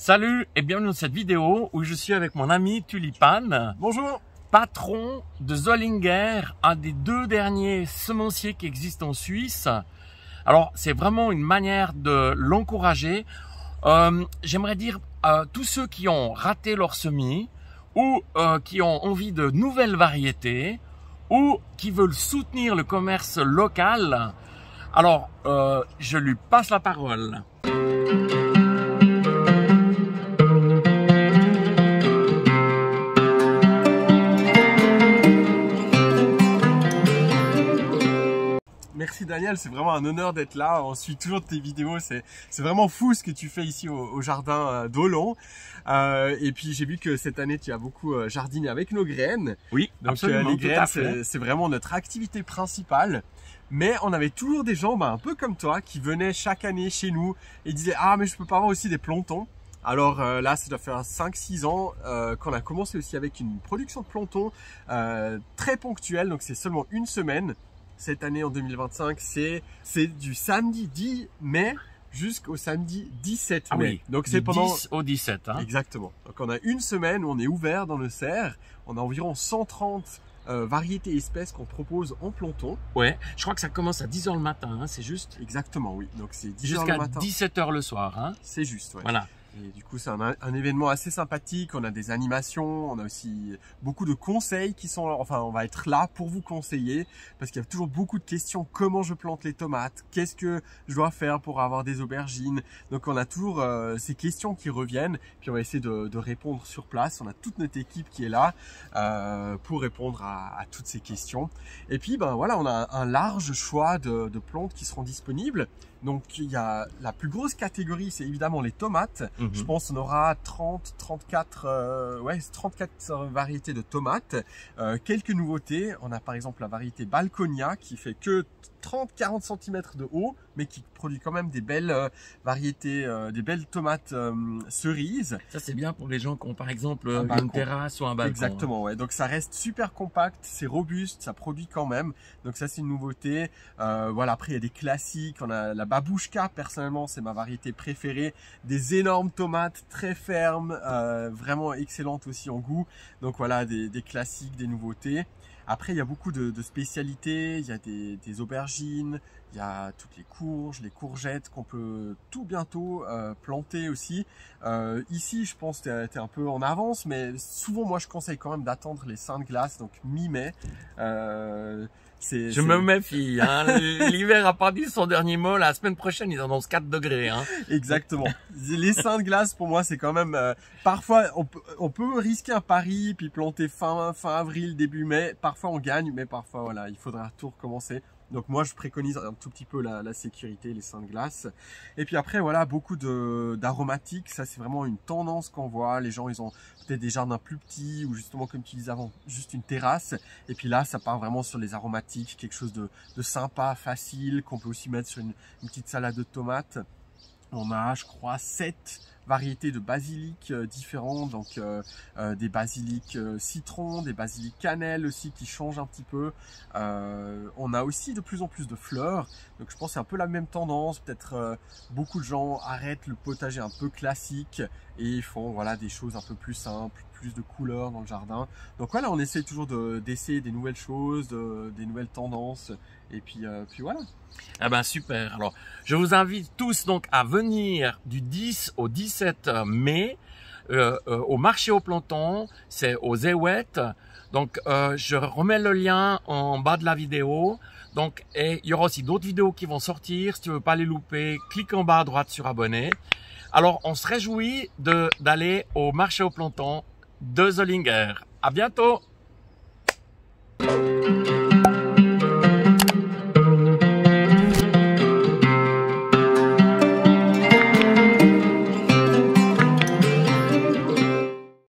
Salut et bienvenue dans cette vidéo où je suis avec mon ami Tulipane. Bonjour. Patron de Zollinger, un des deux derniers semenciers qui existent en Suisse. Alors c'est vraiment une manière de l'encourager. J'aimerais dire tous ceux qui ont raté leur semis ou qui ont envie de nouvelles variétés ou qui veulent soutenir le commerce local. Alors je lui passe la parole. Merci Daniel, c'est vraiment un honneur d'être là. On suit toujours tes vidéos, c'est vraiment fou ce que tu fais ici au jardin d'Olon. Et puis j'ai vu que cette année tu as beaucoup jardiné avec nos graines. Oui, donc absolument, les graines c'est vraiment notre activité principale. Mais on avait toujours des gens un peu comme toi qui venaient chaque année chez nous et disaient ah mais je peux pas avoir aussi des plantons. Alors là, ça doit faire 5-6 ans qu'on a commencé aussi avec une production de plantons très ponctuelle. Donc c'est seulement une semaine. Cette année en 2025, c'est du samedi 10 mai jusqu'au samedi 17 mai. Ah oui, donc c'est pendant 10 au 17. Hein. Exactement. Donc on a une semaine où on est ouvert dans le cerf. On a environ 130 variétés et espèces qu'on propose en planton. Ouais, je crois que ça commence à 10 h le matin, hein, c'est juste. Exactement, oui. Donc c'est 10 h Jusqu'à le matin. 17 h le soir. Hein. C'est juste, ouais. Voilà. Et du coup, c'est un événement assez sympathique. On a des animations, on a aussi beaucoup de conseils qui sont, enfin, on va être là pour vous conseiller parce qu'il y a toujours beaucoup de questions. Comment je plante les tomates? Qu'est-ce que je dois faire pour avoir des aubergines? Donc, on a toujours ces questions qui reviennent. Puis, on va essayer de répondre sur place. On a toute notre équipe qui est là pour répondre à toutes ces questions. Et puis, ben voilà, on a un large choix de plantes qui seront disponibles. Donc, il y a la plus grosse catégorie, c'est évidemment les tomates. Je pense qu'on aura 34 variétés de tomates. Quelques nouveautés. On a par exemple la variété Balconia qui fait que 30-40 cm de haut, mais qui produit quand même des belles variétés, des belles tomates cerises. Ça, c'est bien pour les gens qui ont par exemple balcon. une terrasse ou un balcon. Exactement, ouais. Donc ça reste super compact, c'est robuste, ça produit quand même. Donc ça, c'est une nouveauté. Voilà, après, il y a des classiques. On a la Babouchka, personnellement, c'est ma variété préférée. Des énormes tomates très fermes, vraiment excellentes aussi en goût. Donc voilà, des classiques, des nouveautés. Après, il y a beaucoup de spécialités. Il y a des aubergines, il y a toutes les courges, les courgettes qu'on peut tout bientôt planter aussi. Ici, je pense que tu es un peu en avance, mais souvent, moi, je conseille quand même d'attendre les seins de glace, donc mi-mai. Je me méfie, hein. L'hiver a pas dit son dernier mot. La semaine prochaine, ils annoncent 4 degrés. Hein. Exactement. Les seins de glace, pour moi, c'est quand même... parfois, on peut risquer un pari, puis planter fin avril, début mai. Parfois, on gagne, mais parfois, voilà, il faudra tout recommencer. Donc moi, je préconise un tout petit peu la sécurité, les seins de glace. Et puis après, voilà, beaucoup d'aromatiques. Ça, c'est vraiment une tendance qu'on voit. Les gens, ils ont peut-être des jardins plus petits ou justement, comme tu disais avant, juste une terrasse. Et puis là, ça part vraiment sur les aromatiques, quelque chose de sympa, facile, qu'on peut aussi mettre sur une petite salade de tomates. On a, je crois, 7 variétés de basilic différents, donc des basilic citron, des basilic cannelle aussi qui changent un petit peu. On a aussi de plus en plus de fleurs, donc je pense que c'est un peu la même tendance. Peut-être beaucoup de gens arrêtent le potager un peu classique et font voilà des choses un peu plus simples, plus de couleurs dans le jardin. Donc voilà, on essaie toujours d'essayer des nouvelles choses, des nouvelles tendances, et puis voilà. Ah ben super. Alors, je vous invite tous donc à venir du 10 au 17 mai au marché aux plantons, c'est aux Zéouettes. Donc, je remets le lien en bas de la vidéo. Donc, et il y aura aussi d'autres vidéos qui vont sortir. Si tu veux pas les louper, clique en bas à droite sur abonner. Alors, on se réjouit d'aller au marché aux plantons de Zollinger. À bientôt.